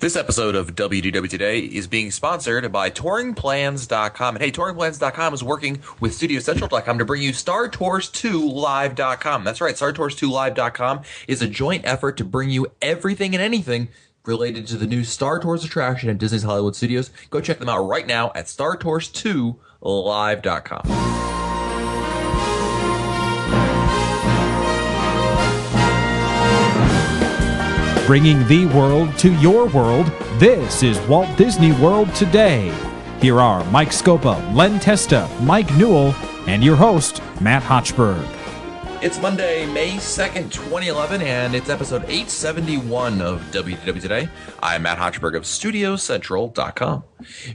This episode of WDW Today is being sponsored by TouringPlans.com. And hey, TouringPlans.com is working with StudioCentral.com to bring you StarTours2Live.com. That's right, StarTours2Live.com is a joint effort to bring you everything and anything related to the new Star Tours attraction at Disney's Hollywood Studios. Go check them out right now at StarTours2Live.com. Bringing the world to your world, this is Walt Disney World Today. Here are Mike Scopa, Len Testa, Mike Newell, and your host, Matt Hochberg. It's Monday, May 2nd, 2011, and it's episode 871 of WDW Today. I'm Matt Hochberg of StudioCentral.com.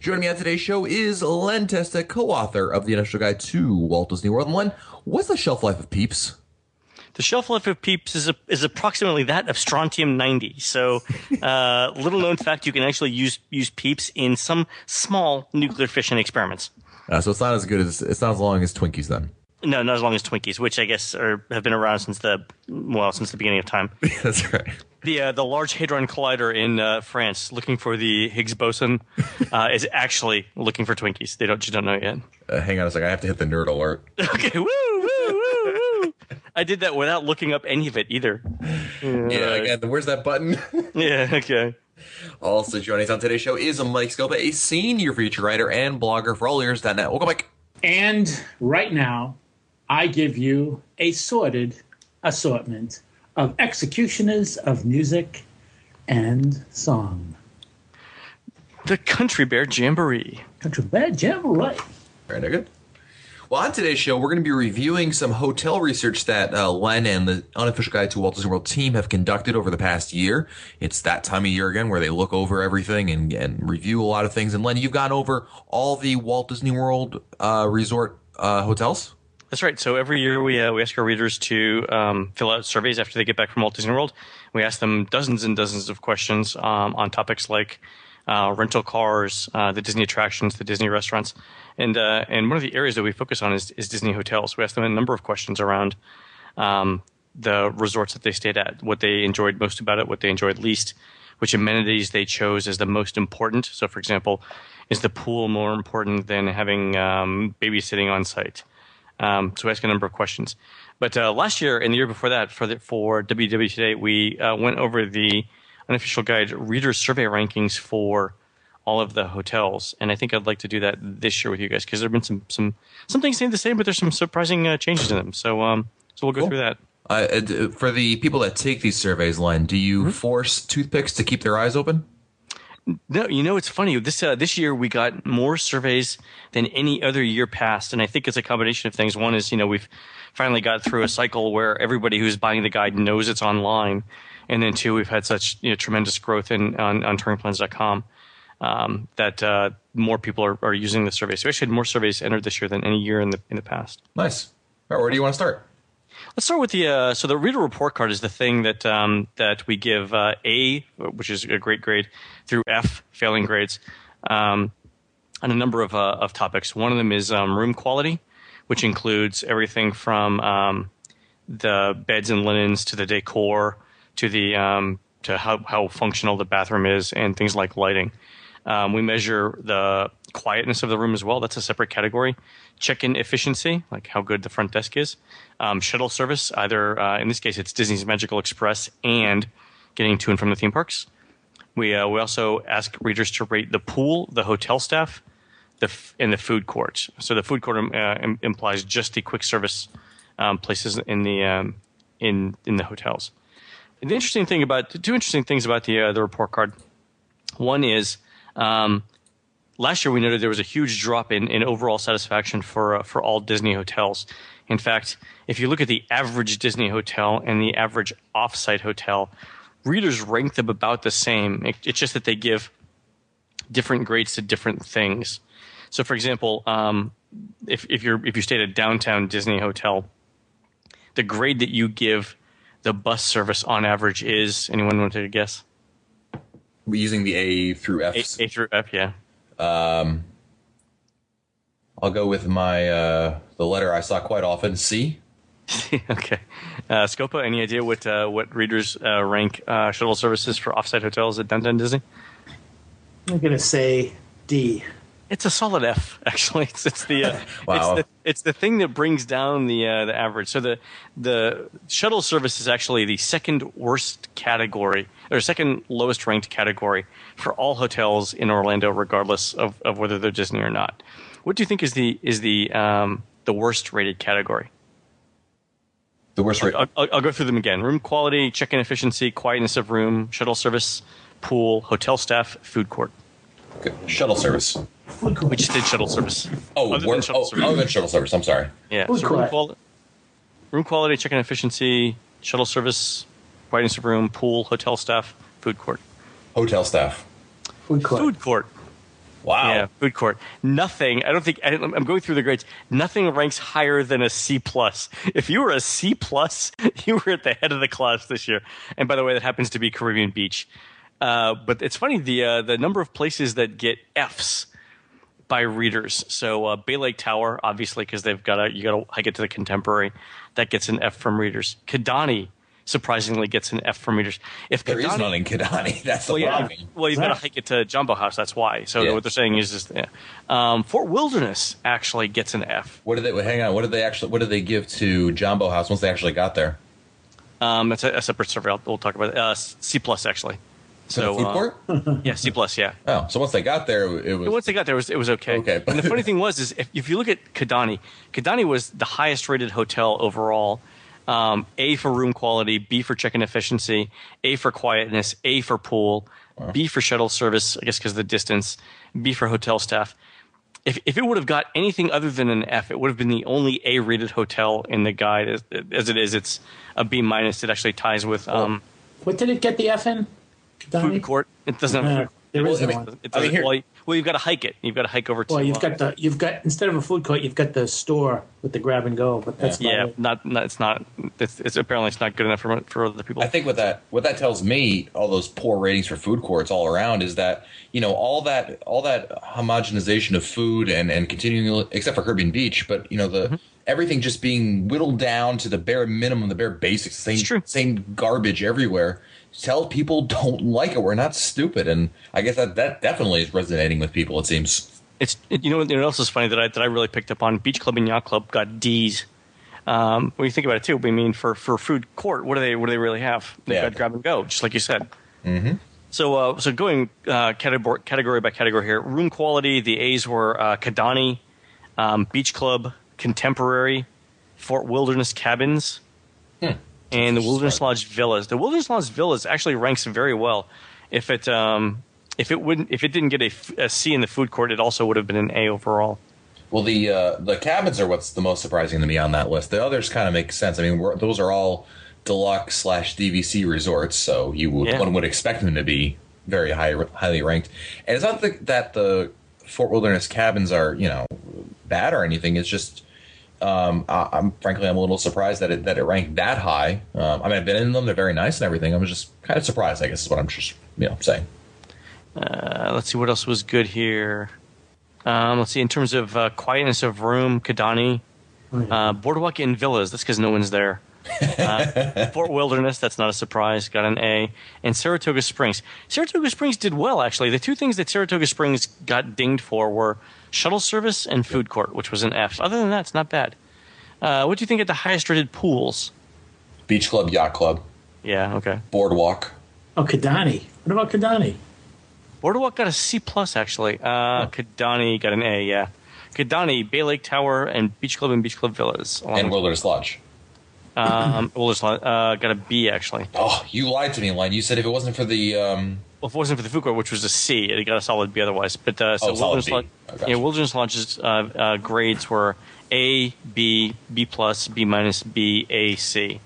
Joining me on today's show is Len Testa, co-author of the Initial Guide to Walt Disney World. And Len, what's the shelf life of Peeps? The shelf life of Peeps is approximately that of strontium-90. So, little known fact, you can actually use Peeps in some small nuclear fission experiments. So it's not as good as it's not as long as Twinkies then. No, not as long as Twinkies, which I guess have been around since the beginning of time. That's right. The Large Hadron Collider in France, looking for the Higgs boson, is actually looking for Twinkies. You don't know it yet. Hang on a second, I have to hit the nerd alert. Okay, woo, woo, woo, woo. I did that without looking up any of it either. Yeah, again, where's that button? Yeah, okay. Also joining us on today's show is Mike Scopa, a senior feature writer and blogger for alleears.net. Welcome, Mike. And right now, I give you a sorted assortment of executioners of music and song. The Country Bear Jamboree. Country Bear Jamboree. Very good. Well, on today's show, we're going to be reviewing some hotel research that Len and the Unofficial Guide to Walt Disney World team have conducted over the past year. It's that time of year again where they look over everything and review a lot of things. And Len, you've gone over all the Walt Disney World resort hotels? That's right. So every year we ask our readers to fill out surveys after they get back from Walt Disney World. We ask them dozens and dozens of questions on topics like rental cars, the Disney attractions, the Disney restaurants. And one of the areas that we focus on is Disney hotels. We asked them a number of questions around the resorts that they stayed at, what they enjoyed most about it, what they enjoyed least, which amenities they chose as the most important. So, for example, is the pool more important than having babysitting on site? So we asked a number of questions. But last year and the year before that, for WDW Today, we went over the Unofficial Guide reader survey rankings for all of the hotels, and I think I'd like to do that this year with you guys because there have been some things staying the same, but there's some surprising changes in them. So we'll go through that. For the people that take these surveys, Len, do you force toothpicks to keep their eyes open? No, it's funny. This year we got more surveys than any other year past, and I think it's a combination of things. One is, we've finally got through a cycle where everybody who's buying the guide knows it's online, and then two, we've had such tremendous growth on TouringPlans.com. That more people are using the survey. So we actually had more surveys entered this year than any year in the past. Nice. All right, where do you want to start? Let's start with the reader report card is the thing that we give A, which is a great grade, through F, failing grades, on a number of topics. One of them is room quality, which includes everything from the beds and linens to the decor to to how functional the bathroom is and things like lighting. We measure the quietness of the room as well. That's a separate category. Check-in efficiency, like how good the front desk is. Shuttle service, either in this case it's Disney's Magical Express and getting to and from the theme parks. We also ask readers to rate the pool, the hotel staff, and the food court. So the food court implies just the quick service places in the hotels. And two interesting things about the report card. One is last year we noted there was a huge drop in overall satisfaction for all Disney hotels. In fact, if you look at the average Disney hotel and the average off-site hotel, readers rank them about the same. It's just that they give different grades to different things. So, for example, if you stayed at a downtown Disney hotel, the grade that you give the bus service on average is, anyone want to take a guess? We're using the A through F. A through F, yeah. I'll go with the letter I saw quite often, C. Okay. Scopa, any idea what readers rank shuttle services for offsite hotels at Downtown Disney? I'm going to say D. It's a solid F, actually. It's the Wow. it's the thing that brings down the average. So the shuttle service is actually the second worst category, or second lowest ranked category for all hotels in Orlando, regardless of whether they're Disney or not. What do you think is the worst rated category? The worst rate. I'll go through them again: room quality, check-in efficiency, quietness of room, shuttle service, pool, hotel staff, food court. Okay. Shuttle service. Food court. We just did shuttle service. Oh, Other than shuttle service. other than shuttle service. I'm sorry. Yeah. Food So court. room quality, check-in efficiency, shuttle service, quietness of room, pool, hotel staff, food court. Hotel staff. Food court. Food court. Wow. Yeah, food court. Nothing. I'm going through the grades. Nothing ranks higher than a C plus. If you were a C plus, you were at the head of the class this year. And by the way, that happens to be Caribbean Beach. But it's funny the number of places that get Fs by readers. So Bay Lake Tower, obviously, because you got to hike it to the Contemporary, that gets an F from readers. Kidani surprisingly gets an F from readers. If There is Kidani- none in Kidani. That's the well, yeah. problem. Well, you've got to hike it to Jumbo House. That's why. So Yeah. what they're saying is just Fort Wilderness actually gets an F. What did they? Hang on. What did they give to Jumbo House once they actually got there? It's a separate survey. We'll talk about it. C plus actually. So the food court. Yeah, C plus. Yeah. Oh, so once they got there, it was. Once they got there, it was okay. Okay. And the funny thing was if you look at Kidani was the highest rated hotel overall. A for room quality, B for check-in efficiency, A for quietness, A for pool, B for shuttle service, I guess because of the distance, B for hotel staff. If it would have got anything other than an F, it would have been the only A-rated hotel in the guide. As it is, it's a B minus. It actually ties with What did it get the F in? food court. It doesn't have There Well, is I no mean, one. it doesn't, well, you've got to hike it. You've got to hike over to. Well, you've got instead of a food court, you've got the store with the grab and go. But that's yeah, about it. it's not. It's apparently it's not good enough for other people. I think what that tells me, all those poor ratings for food courts all around, is that all that homogenization of food and continuing, except for Caribbean Beach, but everything just being whittled down to the bare minimum, the bare basics, same garbage everywhere. Tell people don't like it. We're not stupid, and I guess that definitely is resonating with people. It seems. You know what else is funny that I really picked up on? Beach Club and Yacht Club got D's. When you think about it too, I mean for food court, what do they really have? They've got grab and go, just like you said. Mm-hmm. So going category by category here. Room quality, the A's were Kidani, Beach Club, Contemporary, Fort Wilderness Cabins, and the Wilderness Lodge Villas. The Wilderness Lodge Villas actually ranks very well. If it didn't get a C in the food court, it also would have been an A overall. Well, the cabins are what's the most surprising to me on that list. The others kind of make sense. I mean, those are all deluxe / DVC resorts, so one would expect them to be very highly ranked. And it's not that the Fort Wilderness cabins are bad or anything. It's just I'm a little surprised that it ranked that high. I mean, I've been in them; they're very nice and everything. I'm just kind of surprised, I guess, is what I'm just saying. Let's see what else was good here. Let's see, in terms of quietness of room, Kidani, Boardwalk Inn Villas. That's because no one's there. Fort Wilderness, that's not a surprise, got an A. And Saratoga Springs. Saratoga Springs did well, actually. The two things that Saratoga Springs got dinged for were shuttle service and food court, which was an F. Other than that, it's not bad. What do you think of the highest rated pools? Beach Club, Yacht Club. Yeah, okay. Boardwalk. Oh, Kidani. What about Kidani? Boardwalk got a C plus, actually. Kidani got an A, yeah. Kidani, Bay Lake Tower, and Beach Club Villas. And Wilderness Lodge. Wilderness Lodge got a B, actually. Oh, you lied to me, Len. You said if it wasn't for the... Well, if it wasn't for the food court, which was a C, it got a solid B otherwise. But solid B. Wilderness Lodge's grades were A, B, B plus, B minus, B, A, C.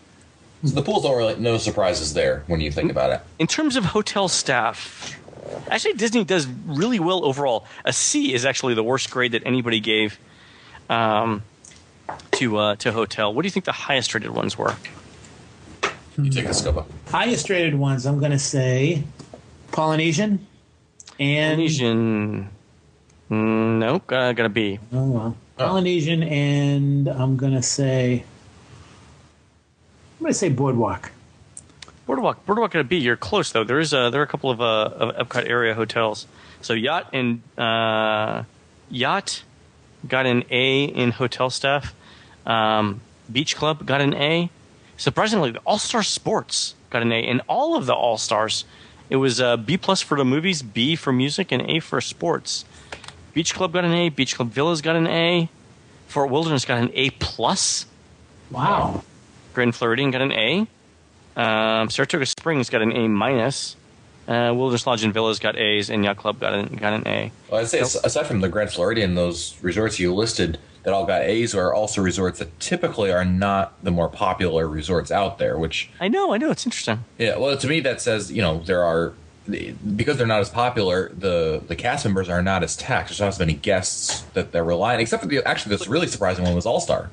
So the pools don't really, no surprises there when you think about it. In terms of hotel staff, actually Disney does really well overall. A C is actually the worst grade that anybody gave to hotel. What do you think the highest rated ones were? You take a Scopa. Highest rated ones, I'm going to say Polynesian. And Polynesian, nope, got a B. Oh, well. Polynesian, and I'm going to say Boardwalk. Boardwalk got a B. You're close though. There are a couple of Epcot area hotels. So Yacht got an A in hotel staff. Beach Club got an A. Surprisingly, the All Star Sports got an A, and all of the All Stars. It was B plus for the movies, B for music, and A for sports. Beach Club got an A. Beach Club Villas got an A. Fort Wilderness got an A plus. Wow. Grand Floridian got an A. Saratoga Springs got an A minus. Wilderness Lodge and Villas got A's, and Yacht Club got an A. Well, I'd say aside from the Grand Floridian, those resorts you listed that all got A's are also resorts that typically are not the more popular resorts out there. Which I know, it's interesting. Yeah, well, to me that says there are, because they're not as popular, the cast members are not as taxed. There's not as many guests that they're relying. Except for the really surprising one was All Star.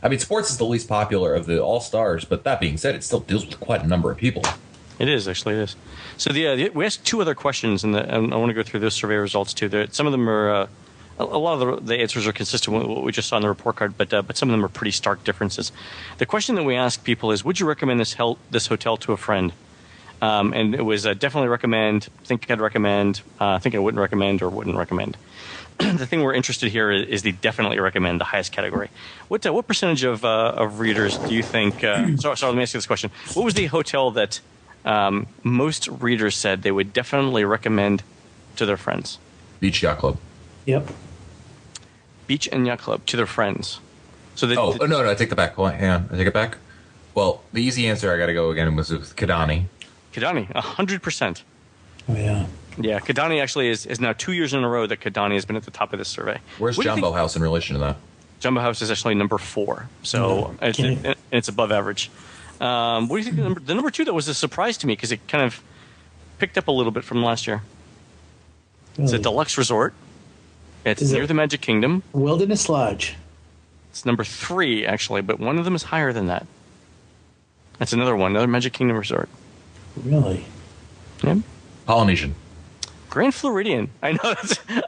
I mean, sports is the least popular of the All Stars, but that being said, it still deals with quite a number of people. It is, actually, it is. So we asked two other questions, and I want to go through those survey results too. Some of them are, a lot of the answers are consistent with what we just saw on the report card, but some of them are pretty stark differences. The question that we asked people is, would you recommend this hotel to a friend? And it was definitely recommend, think I'd recommend, think I wouldn't recommend, or wouldn't recommend. The thing we're interested here is the definitely recommend, the highest category. What percentage of readers do you think? So let me ask you this question: what was the hotel that most readers said they would definitely recommend to their friends? Beach Yacht Club. Yep. Beach and Yacht Club to their friends. So no, I take that back. Hold on, hang on, I take it back. Well, the easy answer I got to go again was with Kidani. Kidani, 100%. Oh yeah. Yeah, Kidani actually is now 2 years in a row that Kidani has been at the top of this survey. Where's Jumbo House in relation to that? Jumbo House is actually number 4, so it's above average. What do you think the number 2 that was a surprise to me because it kind of picked up a little bit from last year? Really? It's a deluxe resort. It's near the Magic Kingdom. Wilderness Lodge. It's number 3 actually, but one of them is higher than that. That's another Magic Kingdom resort. Really? Yeah. Polynesian. Grand Floridian. I know.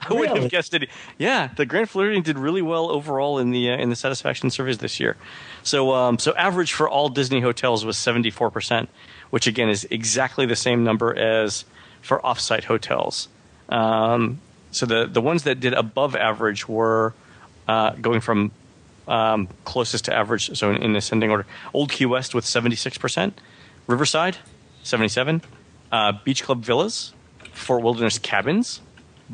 I wouldn't have guessed it. Yeah, the Grand Floridian did really well overall in the satisfaction surveys this year. So average for all Disney hotels was 74%, which again is exactly the same number as for offsite hotels. So the ones that did above average were going from closest to average, so in ascending order. Old Key West with 76%, Riverside 77%, Beach Club Villas, Fort Wilderness Cabins,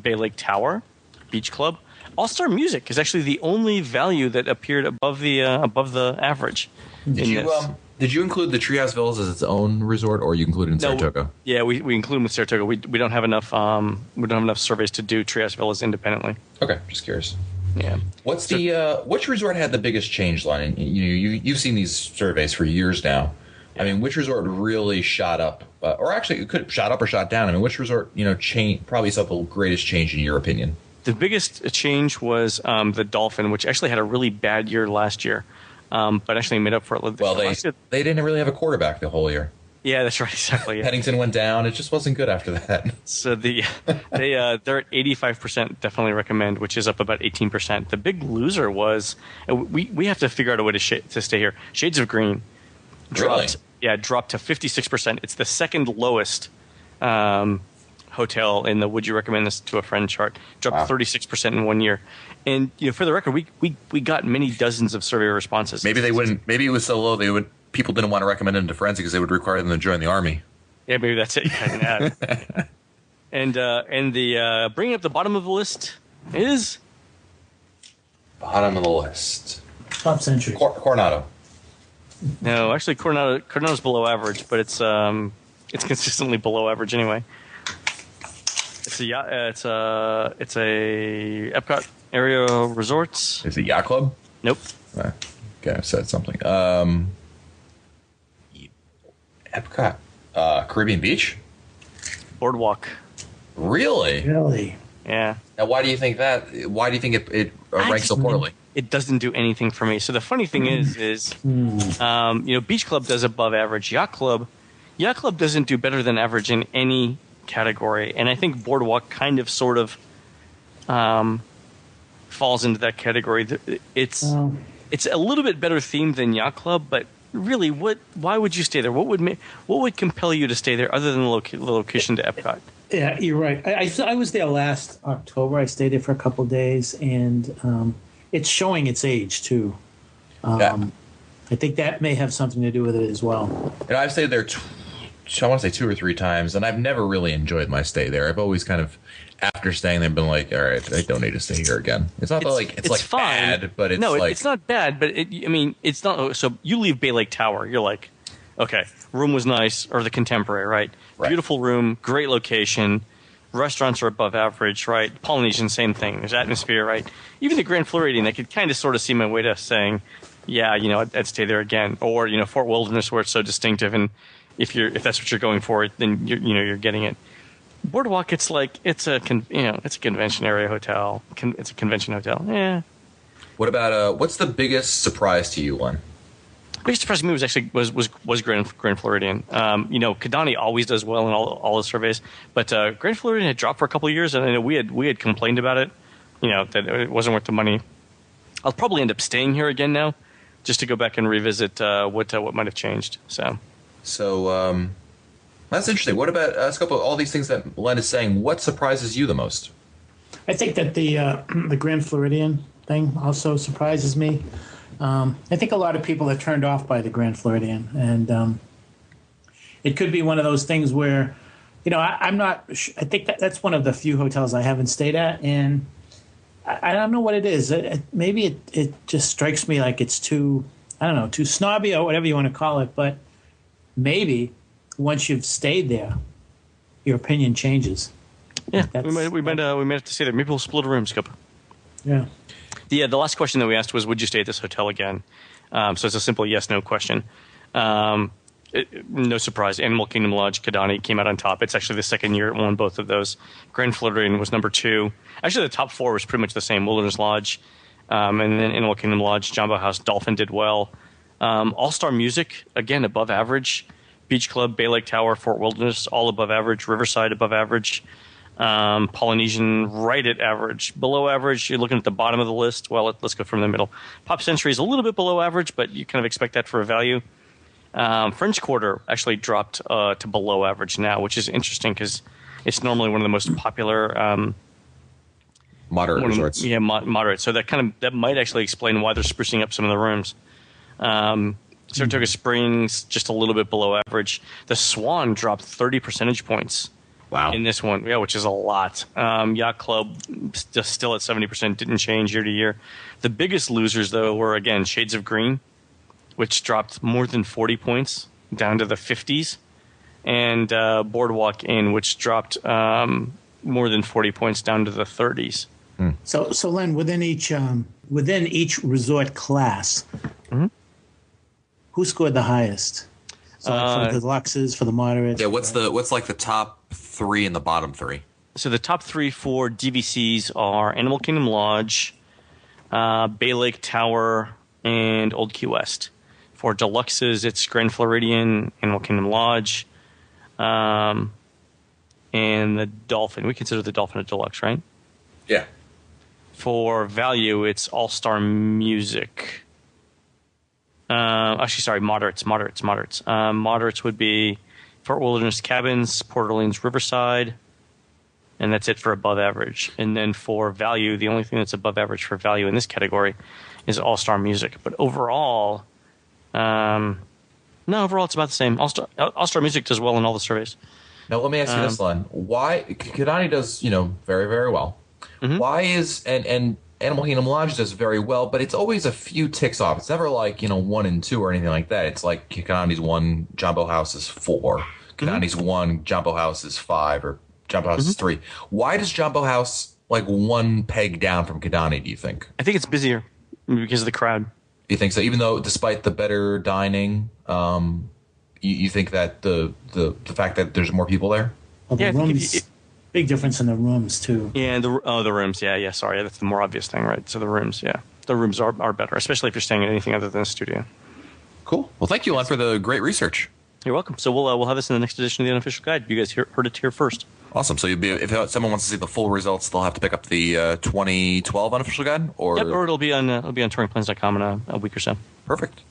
Bay Lake Tower, Beach Club. All-Star Music is actually the only value that appeared above the average. Did you include the Treehouse Villas as its own resort, or you include it in Saratoga? Yeah, we include them with Saratoga. We don't have enough surveys to do Treehouse Villas independently. Okay, just curious. Yeah. What's which resort had the biggest change line? And you've seen these surveys for years now. I mean, which resort really shot up, or actually it could have shot up or shot down? I mean, which resort probably saw the greatest change in your opinion? The biggest change was the Dolphin, which actually had a really bad year last year, but actually made up for it. Well, they didn't really have a quarterback the whole year. Yeah, that's right. Exactly. Yeah. Pennington went down. It just wasn't good after that. So they're at 85% definitely recommend, which is up about 18%. The big loser was we have to figure out a way to stay here. Shades of Green dropped. Really? Dropped to 56%. It's the second lowest hotel in the would you recommend this to a friend chart. Dropped 36% in 1 year. And for the record, we got many dozens of survey responses. Maybe they wouldn't. Maybe it was so low people didn't want to recommend them to friends because they would require them to join the army. Yeah, maybe that's it. And the bringing up the bottom of the list is bottom of the list. Top Century. Coronado. No, actually, Coronado's below average, but it's consistently below average anyway. It's a Epcot area resorts. Is it Yacht Club? Nope. Okay, I said something. Epcot, Caribbean Beach, Boardwalk. Really? Really? Yeah. Now, why do you think that? Why do you think it ranks so poorly? It doesn't do anything for me. So the funny thing is Beach Club does above average. Yacht Club doesn't do better than average in any category, and I think Boardwalk kind of sort of falls into that category. It's a little bit better themed than Yacht Club, but really, why would you stay there? What would compel you to stay there other than the location to Epcot? Yeah, you're right. I was there last October. I stayed there for a couple of days, and it's showing its age too. I think that may have something to do with it as well. And I've stayed there, I want to say 2 or 3 times, and I've never really enjoyed my stay there. I've always kind of, after staying there, been like, all right, I don't need to stay here again. It's not it's like fine. bad, but it's no, like... it's not bad, but it's not. So you leave Bay Lake Tower, you're like, okay, room was nice, or the Contemporary, right? Beautiful room, great location. Restaurants are above average, right? Polynesian, same thing. There's atmosphere, right? Even the Grand Floridian, I could kind of sort of see my way to saying, yeah, I'd stay there again. Or, Fort Wilderness, where it's so distinctive, and if that's what you're going for, then you're getting it. Boardwalk, it's like it's a convention area hotel. It's a convention hotel. Yeah. What about what's the biggest surprise to you, Len? Biggest surprise to me was actually was Grand Floridian. Kidani always does well in all the surveys, but Grand Floridian had dropped for a couple of years, and I know we had complained about it. That it wasn't worth the money. I'll probably end up staying here again now, just to go back and revisit what might have changed. So that's interesting. What about Scopo? All these things that Len is saying, what surprises you the most? I think that the Grand Floridian thing also surprises me. I think a lot of people are turned off by the Grand Floridian, and it could be one of those things where, I'm not. I think that's one of the few hotels I haven't stayed at, and I don't know what it is. Maybe it just strikes me like it's too, I don't know, too snobby or whatever you want to call it. But maybe once you've stayed there, your opinion changes. Yeah, we might have to stay there. Maybe we'll split a room, Skip. Yeah. The last question that we asked was, would you stay at this hotel again? So it's a simple yes/no question. No surprise. Animal Kingdom Lodge, Kidani came out on top. It's actually the second year it won both of those. Grand Floridian was number 2. Actually, the top 4 was pretty much the same. Wilderness Lodge, and then Animal Kingdom Lodge, Jambo House, Dolphin did well. All-Star Music, again, above average. Beach Club, Bay Lake Tower, Fort Wilderness, all above average. Riverside, above average. Polynesian, right at average. Below average, you're looking at the bottom of the list. Well, let's go from the middle. Pop Century is a little bit below average, but you kind of expect that for a value. French Quarter actually dropped to below average now, which is interesting because it's normally one of the most popular moderate resorts. Moderate. So that might actually explain why they're sprucing up some of the rooms. Saratoga Springs just a little bit below average. The Swan dropped 30 percentage points. Wow. In this one, which is a lot. Yacht Club still at 70%, didn't change year to year. The biggest losers, though, were, again, Shades of Green, which dropped more than 40 points down to the 50s, and Boardwalk Inn, which dropped more than 40 points down to the 30s. So Len, within each resort class, who scored the highest? So like for the deluxes, for the moderates. Yeah, what's like the top 3 and the bottom 3? So the top 3 for DVCs are Animal Kingdom Lodge, Bay Lake Tower, and Old Key West. For deluxes, it's Grand Floridian, Animal Kingdom Lodge, and the Dolphin. We consider the Dolphin a deluxe, right? Yeah. For value, it's All-Star Music. Moderates. Moderates would be Fort Wilderness Cabins, Port Orleans Riverside, and that's it for above average. And then for value, the only thing that's above average for value in this category is All-Star Music. But overall, overall it's about the same. All-Star Music does well in all the surveys. Now let me ask you this, Len. Why Kidani does very, very well? Mm-hmm. Why is and Animal Kingdom Lodge does very well, but it's always a few ticks off. It's never like 1 and 2 or anything like that. It's like Kidani's 1, Jambo House is 4. Kidani's 1, Jambo House is 5, or Jambo House is 3. Why does Jambo House like 1 peg down from Kidani, do you think? I think it's busier because of the crowd. You think so? Even though, despite the better dining, you think that the fact that there's more people there? Well, the rooms, big difference in the rooms too. Yeah, the rooms. Yeah. Sorry, that's the more obvious thing, right? So the rooms, the rooms are better, especially if you're staying at anything other than a studio. Cool. Well, thank you, Len, for the great research. You're welcome. So we'll have this in the next edition of the Unofficial Guide. You guys heard it here first. Awesome. So if someone wants to see the full results, they'll have to pick up the 2012 Unofficial Guide, or it'll be on touringplans.com in a week or so. Perfect.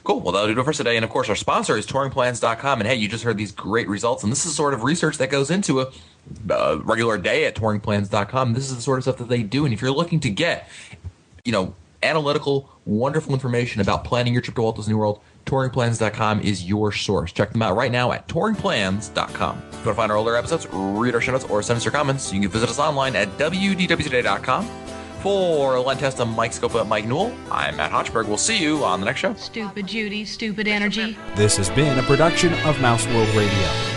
Cool. Well, that'll do it for us today. And of course, our sponsor is touringplans.com. And hey, you just heard these great results. And this is sort of research that goes into a regular day at touringplans.com. This is the sort of stuff that they do. And if you're looking to get, analytical, wonderful information about planning your trip to Walt Disney World, touringplans.com is your source. Check them out right now at touringplans.com. If you want to find our older episodes, read our show notes, or send us your comments, you can visit us online at wdwtoday.com. For Len Testa, Mike Scopa, Mike Newell, I'm Matt Hochberg. We'll see you on the next show. Stupid Judy, stupid energy. This has been a production of Mouse World Radio.